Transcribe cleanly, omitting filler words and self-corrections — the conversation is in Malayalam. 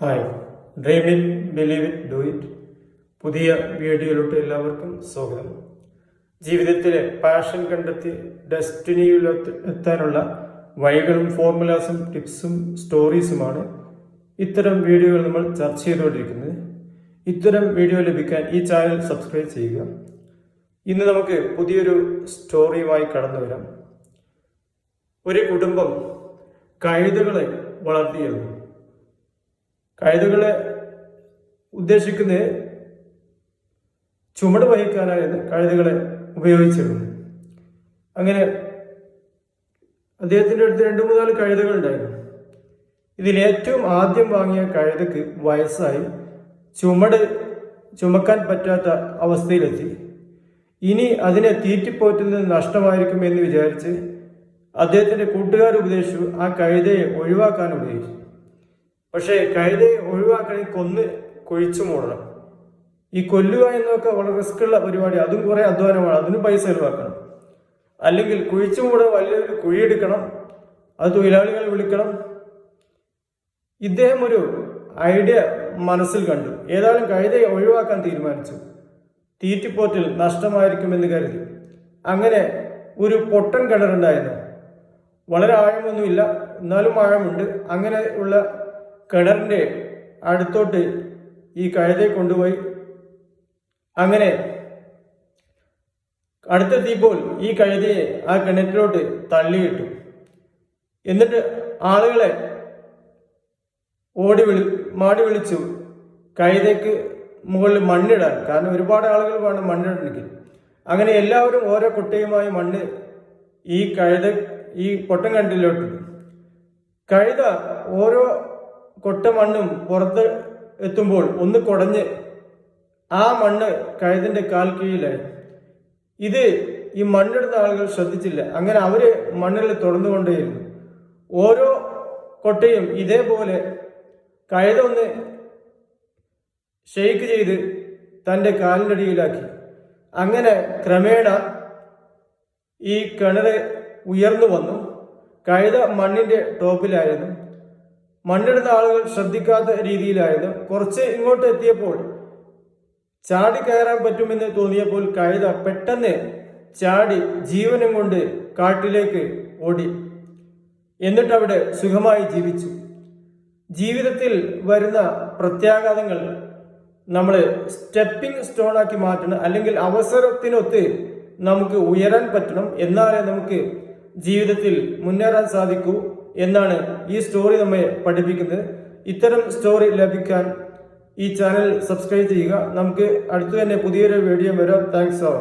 Hi, dream it, believe it, do it. പുതിയ വീഡിയോയിലോട്ട് എല്ലാവർക്കും സ്വാഗതം. ജീവിതത്തിലെ പാഷൻ കണ്ടെത്തി ഡെസ്റ്റിനിയിൽ എത്താനുള്ള വഴികളും ഫോർമുലാസും ടിപ്സും സ്റ്റോറീസുമാണ് ഇത്തരം വീഡിയോകൾ നമ്മൾ ചർച്ച ചെയ്തുകൊണ്ടിരിക്കുന്നത്. ഇത്തരം വീഡിയോ ലഭിക്കാൻ ഈ ചാനൽ സബ്സ്ക്രൈബ് ചെയ്യുക. ഇന്ന് നമുക്ക് പുതിയൊരു സ്റ്റോറിയുമായി കടന്നു വരാം. ഒരു കുടുംബം കഴുതകളെ വളർത്തിയിരുന്നു. കഴുതകളെ ഉദ്ദേശിക്കുന്നത് ചുമട് വഹിക്കാനായിരുന്നു കഴുതകളെ ഉപയോഗിച്ചിരുന്നത്. അങ്ങനെ അദ്ദേഹത്തിൻ്റെ അടുത്ത് 2-3 കഴുതകൾ ഉണ്ടായിരുന്നു. ഇതിൽ ഏറ്റവും ആദ്യം വാങ്ങിയ കഴുതക്ക് വയസ്സായി, ചുമട് ചുമക്കാൻ പറ്റാത്ത അവസ്ഥയിലെത്തി. ഇനി അതിനെ തീറ്റിപ്പോറ്റുന്നത് നഷ്ടമായിരിക്കും എന്ന് വിചാരിച്ച് അദ്ദേഹത്തിൻ്റെ കൂട്ടുകാർ ഉപദേശിച്ചു ആ കഴുതയെ ഒഴിവാക്കാൻ ഉപയോഗിച്ചു. പക്ഷേ കഴുതയെ ഒഴിവാക്കണമെങ്കിൽ കൊന്ന് കുഴിച്ചു മൂടണം. ഈ കൊല്ലുക എന്നൊക്കെ വളരെ റിസ്ക്കുള്ള പരിപാടി, അതും കുറേ അധ്വാനമാണ്, അതിനും പൈസ ചെലവാക്കണം. അല്ലെങ്കിൽ കുഴിച്ചു മൂടാൻ വലിയൊരു കുഴിയെടുക്കണം, അത് തൊഴിലാളികൾ വിളിക്കണം. ഇദ്ദേഹം ഒരു ഐഡിയ മനസ്സിൽ കണ്ടു. ഏതായാലും കഴുതയെ ഒഴിവാക്കാൻ തീരുമാനിച്ചു. തീറ്റിപ്പോറ്റിൽ നഷ്ടമായിരിക്കുമെന്ന് കരുതി. അങ്ങനെ ഒരു പൊട്ടൻ കിണറുണ്ടായിരുന്നു. വളരെ ആഴമൊന്നുമില്ല, എന്നാലും ആഴമുണ്ട്. അങ്ങനെ ഉള്ള കിണറിൻ്റെ അടുത്തോട്ട് ഈ കഴുതയെ കൊണ്ടുപോയി. അങ്ങനെ അടുത്തെത്തിയപ്പോൾ ഈ കഴുതയെ ആ കിണറ്റിലോട്ട് തള്ളിയിട്ടു. എന്നിട്ട് ആളുകളെ മാടി വിളിച്ചു കഴുതയ്ക്ക് മുകളിൽ മണ്ണിടാൻ. കാരണം ഒരുപാട് ആളുകൾ വേണം മണ്ണിടണമെങ്കിൽ. അങ്ങനെ എല്ലാവരും ഓരോ കൊട്ടയുമായി മണ്ണ് ഈ പൊട്ടൻ കിണറ്റിലോട്ട്. കഴുത ഓരോ കൊട്ട മണ്ണും പുറത്ത് എത്തുമ്പോൾ ഒന്ന് കുടഞ്ഞ് ആ മണ്ണ് കഴുതിൻ്റെ കാൽ കീഴിലായി. ഇത് ഈ മണ്ണിടുന്ന ആളുകൾ ശ്രദ്ധിച്ചില്ല. അങ്ങനെ അവര് മണ്ണിൽ തുടർന്നുകൊണ്ടേയിരുന്നു. ഓരോ കൊട്ടയും ഇതേപോലെ കഴുത ഒന്ന് ഷെയ്ക്ക് ചെയ്ത് തൻ്റെ കാലിൻ്റെ അടിയിലാക്കി. അങ്ങനെ ക്രമേണ ഈ കിണർ ഉയർന്നു വന്നു. കഴുത മണ്ണിൻ്റെ ടോപ്പിലായിരുന്നു. മണ്ണിടുന്ന ആളുകൾ ശ്രദ്ധിക്കാത്ത രീതിയിലായിരുന്നു. കുറച്ച് ഇങ്ങോട്ട് എത്തിയപ്പോൾ ചാടി കയറാൻ പറ്റുമെന്ന് തോന്നിയപ്പോൾ കഴുത പെട്ടെന്ന് ചാടി ജീവനും കൊണ്ട് കാട്ടിലേക്ക് ഓടി. എന്നിട്ട് അവിടെ സുഖമായി ജീവിച്ചു. ജീവിതത്തിൽ വരുന്ന പ്രത്യാഘാതങ്ങൾ നമ്മൾ സ്റ്റെപ്പിംഗ് സ്റ്റോണാക്കി മാറ്റണം. അല്ലെങ്കിൽ അവസരത്തിനൊത്ത് നമുക്ക് ഉയരാൻ പറ്റണം. എന്നാലേ നമുക്ക് ജീവിതത്തിൽ മുന്നേറാൻ സാധിക്കൂ എന്നാണ് ഈ സ്റ്റോറി നമ്മെ പഠിപ്പിക്കുന്നത്. ഇത്തരം സ്റ്റോറി ലഭിക്കാൻ ഈ ചാനൽ സബ്സ്ക്രൈബ് ചെയ്യുക. നമുക്ക് അടുത്തു തന്നെ പുതിയൊരു വീഡിയോ വരാം. താങ്ക്സ്.